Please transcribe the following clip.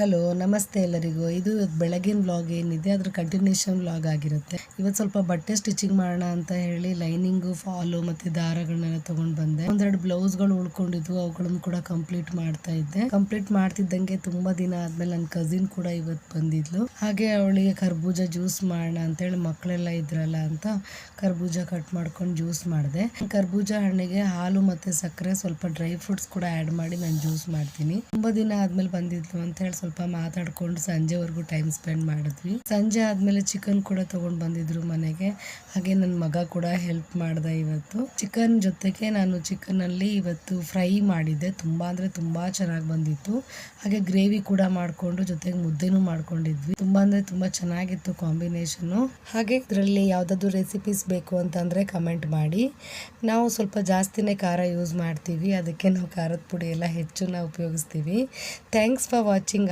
Hello ನಮಸ್ತೆ ಎಲ್ಲರಿಗೂ. ಇದು ಬೆಳಗಿನ ವ್ಲಾಗ್ ಏನಿದೆ ಅದ್ರ ಕಂಟಿನ್ಯೂಷನ್ ವ್ಲಾಗ್ ಆಗಿರುತ್ತೆ. ಇವತ್ತು ಸ್ವಲ್ಪ ಬಟ್ಟೆ ಸ್ಟಿಚಿಂಗ್ ಮಾಡೋಣ ಅಂತ ಹೇಳಿ ಲೈನಿಂಗು, ಫಾಲು ಮತ್ತು ದಾರಗಳನ್ನೆಲ್ಲ ತೊಗೊಂಡು ಬಂದೆ. ಒಂದೆರಡು ಬ್ಲೌಸ್ಗಳು ಉಳ್ಕೊಂಡಿದ್ವು, ಅವುಗಳನ್ನು ಕೂಡ ಕಂಪ್ಲೀಟ್ ಮಾಡ್ತಾ ಇದ್ದೆ. ಕಂಪ್ಲೀಟ್ ಮಾಡ್ತಿದ್ದಂಗೆ ತುಂಬ ದಿನ ಆದ್ಮೇಲೆ ನನ್ನ ಕಸಿನ್ ಕೂಡ ಇವತ್ತು ಬಂದಿದ್ಲು. ಹಾಗೆ ಅವಳಿಗೆ ಕರ್ಬೂಜ ಜ್ಯೂಸ್ ಮಾಡೋಣ ಅಂತೇಳಿ ಮಕ್ಕಳೆಲ್ಲ ಇದ್ರಲ್ಲ ಅಂತ ಕರ್ಬೂಜ ಕಟ್ ಮಾಡ್ಕೊಂಡು ಜ್ಯೂಸ್ ಮಾಡಿದೆ. ಕರ್ಬೂಜ ಹಣ್ಣಿಗೆ ಹಾಲು ಮತ್ತು ಸಕ್ಕರೆ, ಸ್ವಲ್ಪ ಡ್ರೈ ಫ್ರೂಟ್ಸ್ ಕೂಡ ಆ್ಯಡ್ ಮಾಡಿ ನಾನು ಜ್ಯೂಸ್ ಮಾಡ್ತೀನಿ. ತುಂಬ ದಿನ ಆದ್ಮೇಲೆ ಬಂದಿದ್ಲು ಅಂತ ಹೇಳಿ ಸ್ವಲ್ಪ ಮಾತಾಡ್ಕೊಂಡು ಸಂಜೆವರೆಗೂ ಟೈಮ್ ಸ್ಪೆಂಡ್ ಮಾಡಿದ್ವಿ. ಸಂಜೆ ಆದ್ಮೇಲೆ ಚಿಕನ್ ಕೂಡ ತಗೊಂಡ್ ಬಂದಿದ್ರು ಮನೆಗೆ. ಹಾಗೆ ನನ್ನ ಮಗ ಕೂಡ ಹೆಲ್ಪ್ ಮಾಡ್ದ. ಇವತ್ತು ಚಿಕನ್ ಜೊತೆಗೆ ನಾನು ಚಿಕನ್ ಅಲ್ಲಿ ಇವತ್ತು ಫ್ರೈ ಮಾಡಿದ್ದೆ. ತುಂಬಾ ಅಂದ್ರೆ ತುಂಬಾ ಚೆನ್ನಾಗಿ ಬಂದಿತ್ತು. ಹಾಗೆ ಗ್ರೇವಿ ಕೂಡ ಮಾಡ್ಕೊಂಡು ಜೊತೆಗೆ ಮುದ್ದೆನೂ ಮಾಡ್ಕೊಂಡಿದ್ವಿ. ತುಂಬಾ ಅಂದ್ರೆ ತುಂಬಾ ಚೆನ್ನಾಗಿತ್ತು ಕಾಂಬಿನೇಷನ್. ಹಾಗೆ ಇದರಲ್ಲಿ ಯಾವ್ದಾದ್ರು ರೆಸಿಪೀಸ್ ಬೇಕು ಅಂತಂದ್ರೆ ಕಮೆಂಟ್ ಮಾಡಿ. ನಾವು ಸ್ವಲ್ಪ ಜಾಸ್ತಿನೇ ಖಾರ ಯೂಸ್ ಮಾಡ್ತೀವಿ, ಅದಕ್ಕೆ ನಾವು ಖಾರದ ಪುಡಿ ಎಲ್ಲ ಹೆಚ್ಚು ನಾವು ಉಪಯೋಗಿಸ್ತೀವಿ. Thanks for watching.